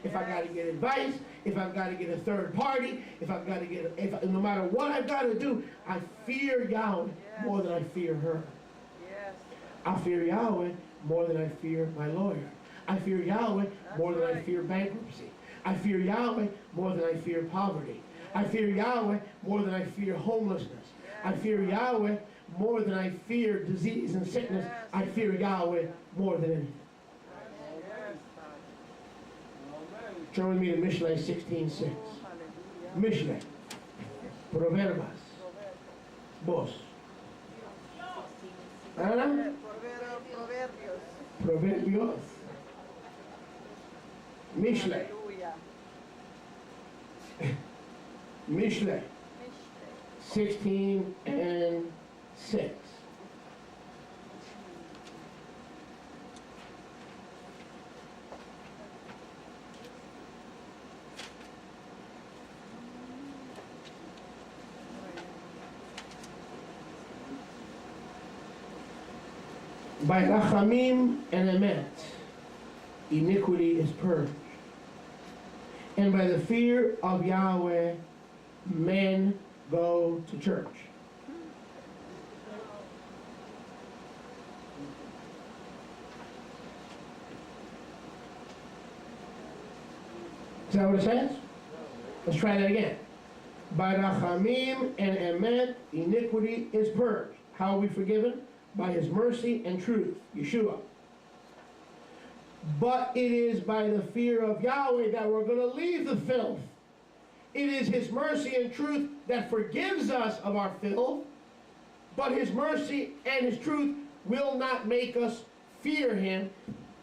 if I got to get advice, if I've got to get a third party, if I've got to get, no matter what I've got to do, I fear Yahweh more than I fear her. Yes. I fear Yahweh more than I fear my lawyer. I fear Yahweh more than I fear bankruptcy. I fear Yahweh more than I fear poverty. I fear Yahweh more than I fear homelessness. I fear Yahweh more than I fear disease and sickness. I fear Yahweh more than anything. Turn with me to Mishlei 16:6. Mishlei. Proverbas. Vos. Ana? Proverbios. Mishlei. Mishlei 16:6. By Rachamim and Emet, iniquity is purged. And by the fear of Yahweh, men go to church. Is that what it says? Let's try that again. By Rachamim and Emet, iniquity is purged. How are we forgiven? By His mercy and truth, Yeshua. But it is by the fear of Yahweh that we're going to leave the filth. It is His mercy and truth that forgives us of our filth, but His mercy and His truth will not make us fear Him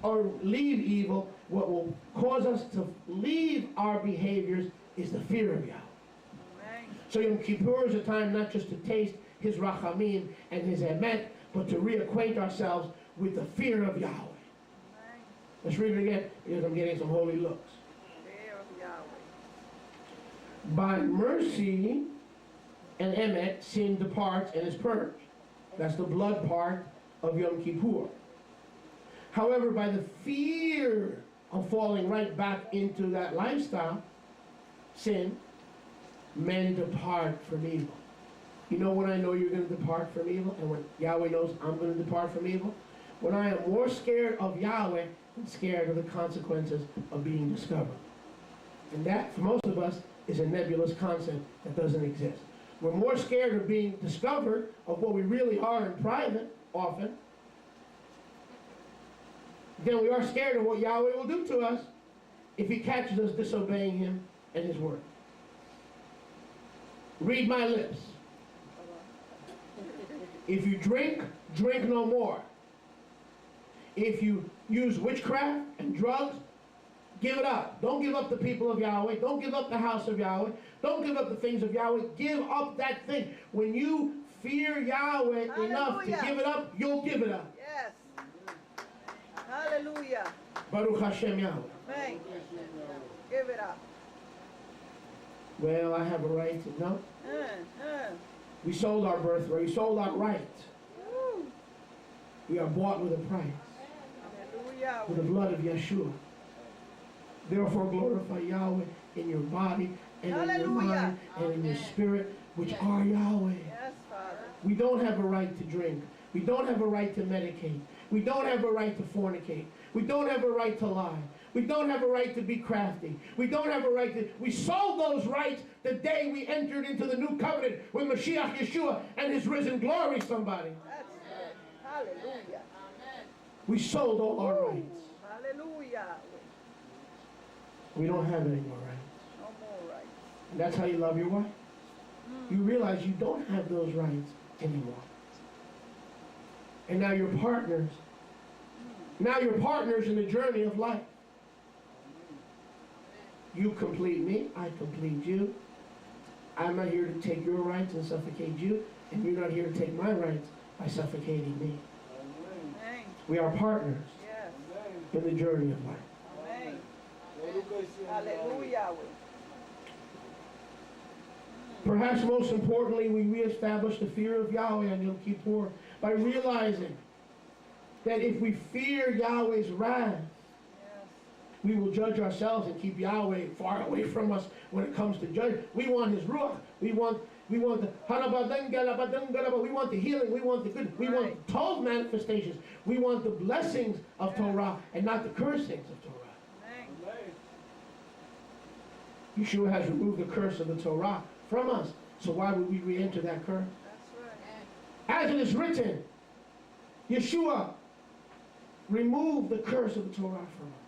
or leave evil. What will cause us to leave our behaviors is the fear of Yahweh. Amen. So Yom Kippur is a time not just to taste His Rachamim and His Emet, but to reacquaint ourselves with the fear of Yahweh. Amen. Let's read it again, because I'm getting some holy looks. Fear of Yahweh. By mercy and Emet, sin departs and is purged. That's the blood part of Yom Kippur. However, by the fear of falling right back into that lifestyle, sin, men depart from evil. You know when I know you're going to depart from evil, and when Yahweh knows I'm going to depart from evil? When I am more scared of Yahweh than scared of the consequences of being discovered. And that, for most of us, is a nebulous concept that doesn't exist. We're more scared of being discovered of what we really are in private, often, than we are scared of what Yahweh will do to us if He catches us disobeying Him and His word. Read my lips. If you drink, drink no more. If you use witchcraft and drugs, give it up. Don't give up the people of Yahweh. Don't give up the house of Yahweh. Don't give up the things of Yahweh. Give up that thing. When you fear Yahweh enough to give it up, you'll give it up. Yes. Hallelujah. Baruch Hashem Yahweh. Thank you. Give it up. Well, I have a right to know. We sold our birthright. We sold our right. We are bought with a price. Hallelujah. With the blood of Yeshua. Therefore glorify Yahweh in your body and in your mind and in your spirit, which are Yahweh. Yes, Father. We don't have a right to drink. We don't have a right to medicate. We don't have a right to fornicate. We don't have a right to lie. We don't have a right to be crafty. We don't have a right to... We sold those rights the day we entered into the new covenant with Mashiach Yeshua and His risen glory, somebody. That's good. Hallelujah. We sold all our rights. Hallelujah. We don't have any more rights. No more rights. And that's how you love your wife. You realize you don't have those rights anymore. And now you're partners. Now you're partners in the journey of life. You complete me, I complete you. I'm not here to take your rights and suffocate you, and you're not here to take my rights by suffocating me. Amen. We are partners Yes. in the journey of life. Amen. Hallelujah. Perhaps most importantly, we reestablish the fear of Yahweh on Yom Kippur by realizing that if we fear Yahweh's wrath, We will judge ourselves and keep Yahweh far away from us when it comes to judgment. We want His Ruach. We want the we want the healing. We want the good. We want 12 manifestations. We want the blessings of Torah and not the cursings of Torah. Yeshua has removed the curse of the Torah from us. So why would we re-enter that curse? As it is written, Yeshua removed the curse of the Torah from us.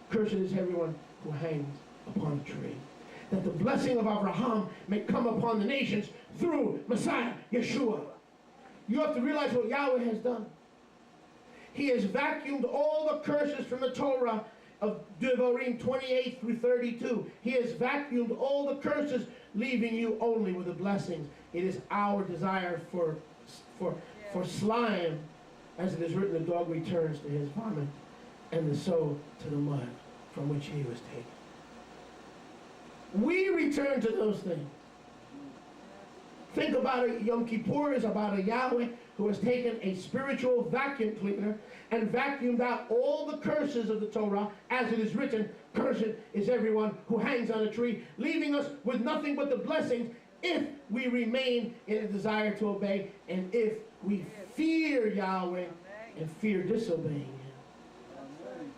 Cursed is everyone who hangs upon a tree, that the blessing of Abraham may come upon the nations through Messiah, Yeshua. You have to realize what Yahweh has done. He has vacuumed all the curses from the Torah of Devarim 28 through 32. He has vacuumed all the curses, leaving you only with the blessings. It is our desire for slime, as it is written, the dog returns to his vomit, and the soul to the mud from which he was taken. We return to those things. Think about it. Yom Kippur is about a Yahweh who has taken a spiritual vacuum cleaner and vacuumed out all the curses of the Torah, as it is written, cursed is everyone who hangs on a tree, leaving us with nothing but the blessings if we remain in a desire to obey, and if we fear Yahweh and fear disobeying Him.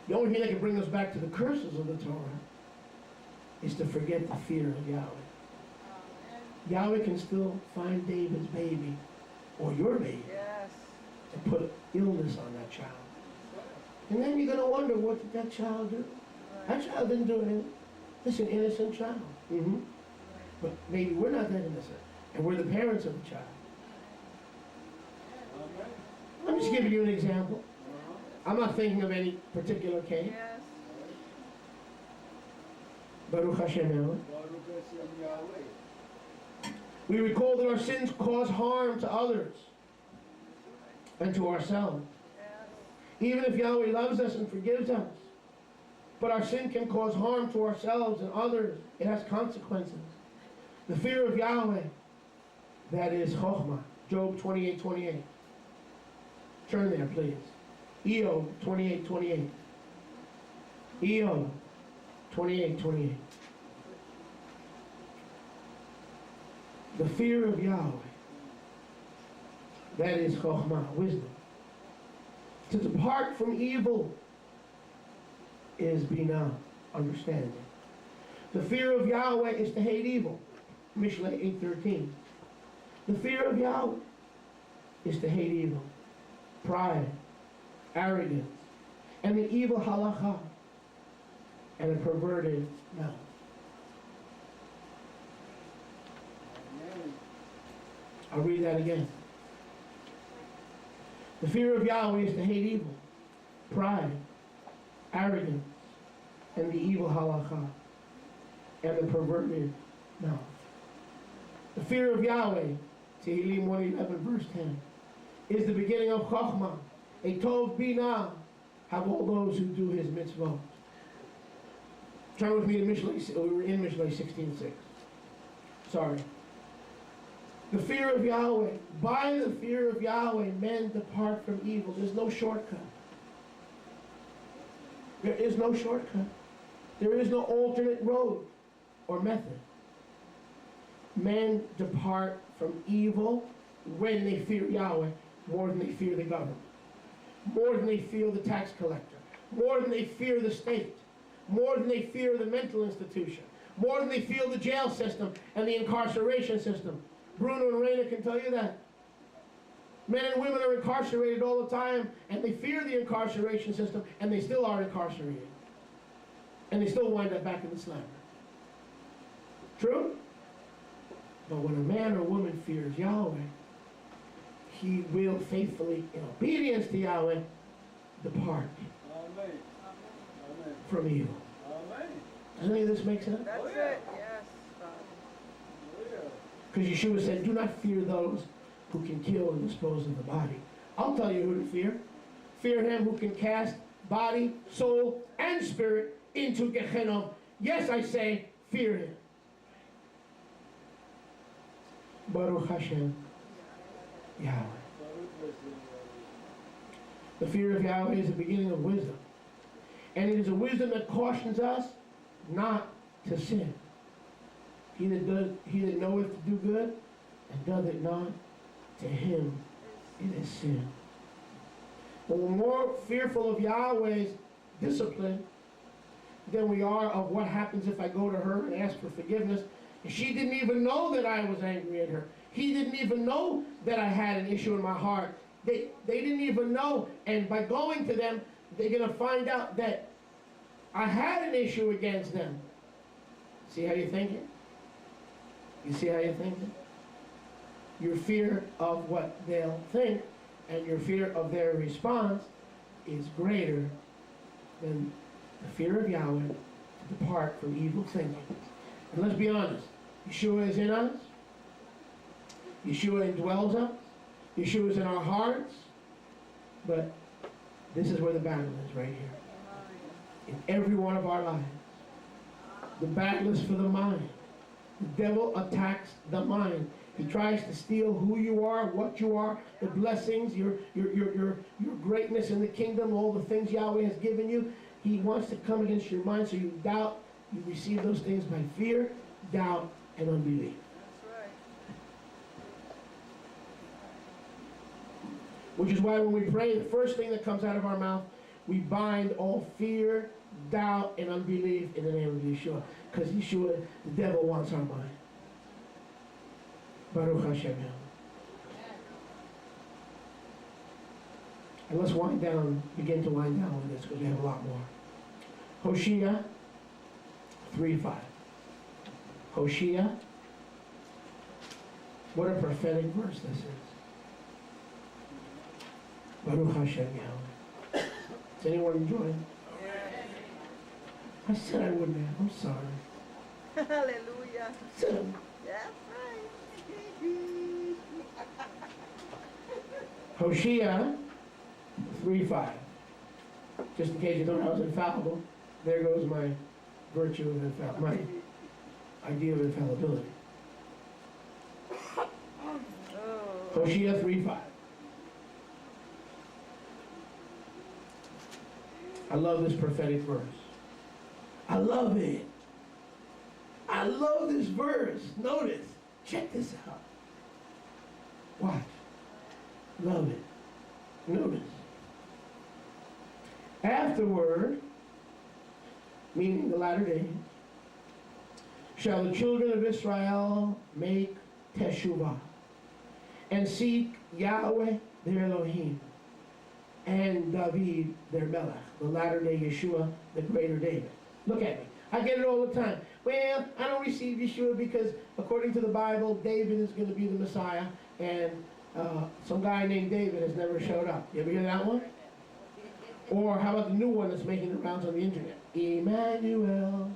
The only thing that can bring us back to the curses of the Torah is to forget the fear of Yahweh. Yahweh can still find David's baby, or your baby, and put illness on that child. And then you're going to wonder, what did that child do? That child didn't do anything. It's an innocent child. But maybe we're not that innocent, and we're the parents of the child. I'm just giving you an example. I'm not thinking of any particular case. Baruch Hashem Yahweh. We recall that our sins cause harm to others and to ourselves. Even if Yahweh loves us and forgives us, but our sin can cause harm to ourselves and others. It has consequences. The fear of Yahweh, that is Chokhmah. Job 28:28. Turn there, please. Eob 28:28. Eob 28:28. The fear of Yahweh, that is Chokhmah, wisdom. To depart from evil is Binah, understanding. The fear of Yahweh is to hate evil. Mishlei 8:13. The fear of Yahweh is to hate evil, pride, arrogance, and the evil halakha, and a perverted mouth. I'll read that again. The fear of Yahweh is to hate evil, pride, arrogance, and the evil halakha, and the perverted mouth. The fear of Yahweh, Tehillim 111 verse 10, is the beginning of Chokhmah. A Tov Binah have all those who do His mitzvot. Turn with me to Mishlei. We were in Mishlei 16:6. Sorry. The fear of Yahweh. By the fear of Yahweh, men depart from evil. There's no shortcut. There is no shortcut. There is no alternate road or method. Men depart from evil when they fear Yahweh more than they fear the government, more than they fear the tax collector, more than they fear the state, more than they fear the mental institution, more than they fear the jail system and the incarceration system. Bruno and Raina can tell you that. Men and women are incarcerated all the time, and they fear the incarceration system, and they still are incarcerated. And they still wind up back in the slammer. True? But when a man or woman fears Yahweh, he will faithfully, in obedience to Yahweh, depart from evil. Does any of this make sense? That's it. Yes. Because Yeshua said, do not fear those who can kill and dispose of the body. I'll tell you who to fear. Fear Him who can cast body, soul, and spirit into Gehenna. Yes, I say, fear Him. Baruch Hashem Yahweh. The fear of Yahweh is the beginning of wisdom. And it is a wisdom that cautions us not to sin. He that knoweth to do good and doth it not, to him it is sin. But we're more fearful of Yahweh's discipline than we are of what happens if I go to her and ask for forgiveness. And she didn't even know that I was angry at her. He didn't even know that I had an issue in my heart. They didn't even know. And by going to them, they're going to find out that I had an issue against them. See how you're thinking? You see how you're thinking? Your fear of what they'll think and your fear of their response is greater than the fear of Yahweh to depart from evil thinking. And let's be honest, Yeshua is in us. Yeshua indwells us. Yeshua is in our hearts. But this is where the battle is, right here. In every one of our lives. The battle is for the mind. The devil attacks the mind. He tries to steal who you are, what you are, the blessings, your greatness in the kingdom, all the things Yahweh has given you. He wants to come against your mind so you doubt. You receive those things by fear, doubt, and unbelief. That's right. Which is why when we pray, the first thing that comes out of our mouth, we bind all fear, doubt, and unbelief in the name of Yeshua. Because Yeshua, the devil wants our mind. Baruch Hashem. And let's wind down, begin to wind down with this because we have a lot more. Hosea 3:5. Hosea. What a prophetic verse this is. Baruch Hashem Yahweh. Is anyone enjoying? I said I wouldn't have. I'm sorry. Hallelujah. I said, That's right. Hosea 3:5. Just in case you thought I was infallible, there goes my virtue of infallibility, my idea of infallibility. Hosea 3:5. I love this prophetic verse. I love it. I love this verse. Notice. Check this out. Watch. Love it. Notice. Afterward, meaning the latter days, shall the children of Israel make teshuvah and seek Yahweh their Elohim and David their Melech, the latter day Yeshua, the greater David. Look at me. I get it all the time. Well, I don't receive Yeshua because according to the Bible, David is going to be the Messiah, and some guy named David has never showed up. You ever hear that one? Or how about the new one that's making the rounds on the internet? Emmanuel.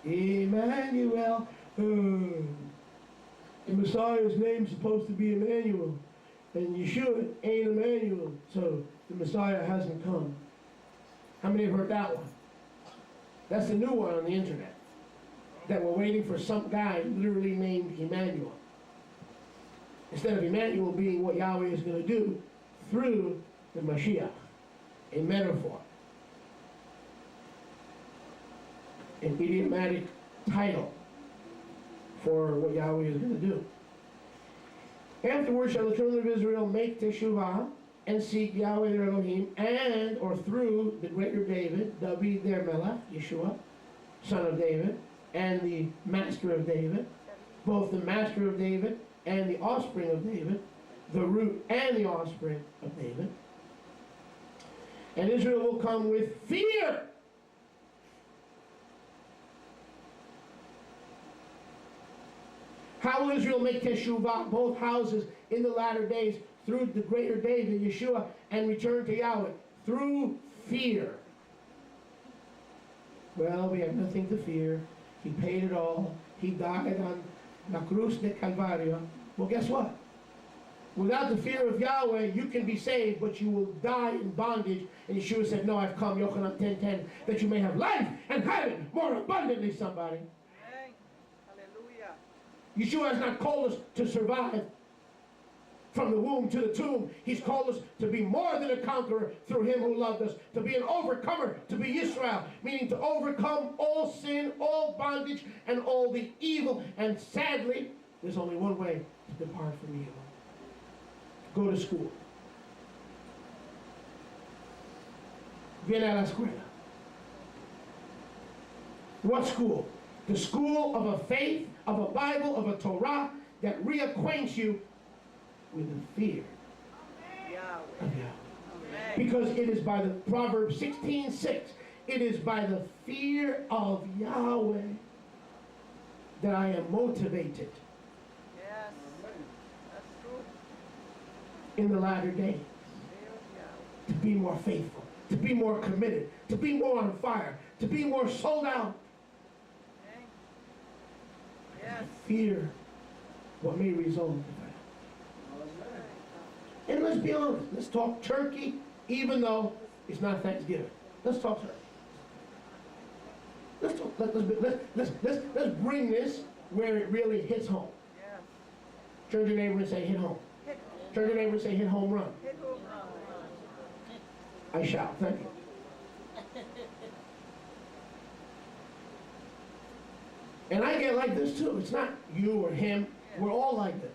Emmanuel. The Messiah's name's supposed to be Emmanuel. And Yeshua ain't Emmanuel, so the Messiah hasn't come. How many have heard that one? That's the new one on the internet. That we're waiting for some guy literally named Emmanuel. Instead of Emmanuel being what Yahweh is going to do through the Mashiach. A metaphor. An idiomatic title for what Yahweh is going to do. Afterwards shall the children of Israel make teshuvah and seek Yahweh their Elohim, and or through the greater David, David their Melech, Yeshua, son of David, and the master of David, both the master of David and the offspring of David, the root and the offspring of David. And Israel will come with fear. How will Israel make teshuvah, both houses, in the latter days, through the greater David, Yeshua, and return to Yahweh? Through fear. Well, we have nothing to fear. He paid it all. He died on La Cruz de Calvario. Well, guess what? Without the fear of Yahweh, you can be saved, but you will die in bondage. And Yeshua said, no, I've come, Yochanan 10:10, that you may have life and have it more abundantly, somebody. Hallelujah. Yeshua has not called us to survive. from the womb to the tomb. He's called us to be more than a conqueror through him who loved us, to be an overcomer, to be Israel, meaning to overcome all sin, all bondage, and all the evil. And sadly, there's only one way to depart from evil. Go to school. Viene a la escuela. What school? The school of a faith, of a Bible, of a Torah that reacquaints you with the fear of Yahweh. Because it is by the Proverbs 16:6, it is by the fear of Yahweh that I am motivated. Yes, that's true. In the latter days, to be more faithful, to be more committed, to be more on fire, to be more sold out. Okay. Yes. Fear what may result in that. And let's be honest, let's talk turkey, even though it's not Thanksgiving. Let's talk turkey. Let's talk. Let's bring this where it really hits home. Yeah. Turn to your neighbor and say, hit home. Turn to your neighbor and say, hit home run. Hit home run. I shall. Thank you. And I get like this too. It's not you or him. We're all like this.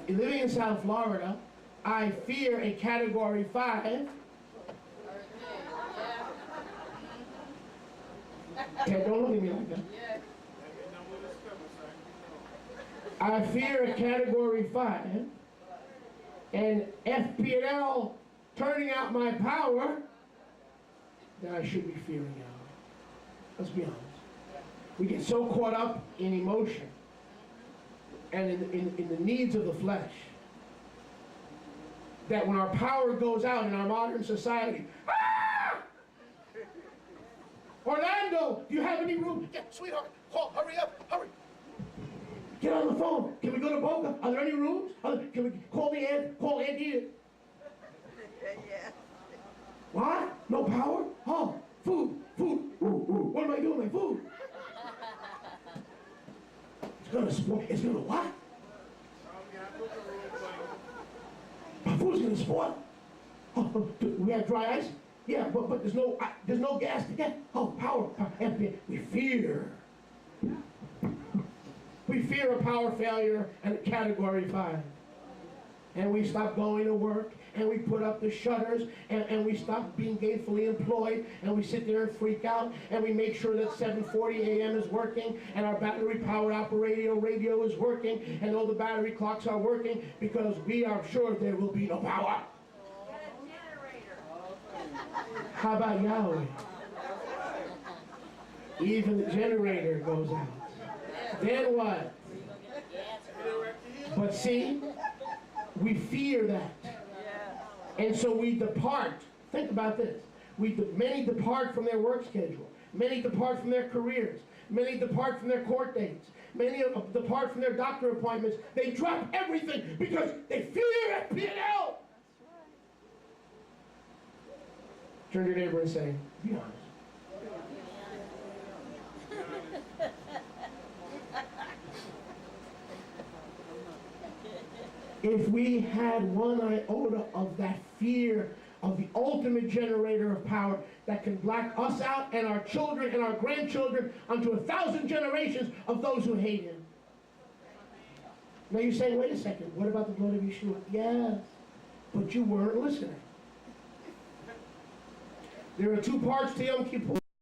Living in South Florida, I fear a Category 5. Okay, don't look at me like that. I fear a Category 5 and FPL turning out my power that I should be fearing Yahweh. Let's be honest. We get so caught up in emotion and in the needs of the flesh that when our power goes out in our modern society, ah! Orlando, do you have any room? Yeah, sweetheart, call, hurry up, hurry. Get on the phone. Can we go to Boca? Are there any rooms? Can we call the aunt? Call Aunt Edith. Yeah. What? No power? Oh, food. What am I doing with my food? It's gonna spoil. It's gonna what? My food's gonna spoil. Oh, we have dry ice. Yeah, but there's no gas to get. Oh, power. We fear. We fear a power failure and a Category 5. And we stop going to work, and we put up the shutters, and we stop being gainfully employed, and we sit there and freak out, and we make sure that 7:40 a.m. is working, and our battery-powered operator radio is working, and all the battery clocks are working, because we are sure there will be no power. Get a generator. How about Yahweh? Even the generator goes out. Then what? But see, we fear that. And so we depart. Think about this. Many depart from their work schedule. Many depart from their careers. Many depart from their court dates. Many depart from their doctor appointments. They drop everything because they fear FPL. Turn to your neighbor and say, be honest. If we had one iota of that fear of the ultimate generator of power that can black us out and our children and our grandchildren unto 1,000 generations of those who hate him. Now you're saying, wait a second, what about the blood of Yeshua? Yes, but you weren't listening. There are two parts to Yom Kippur.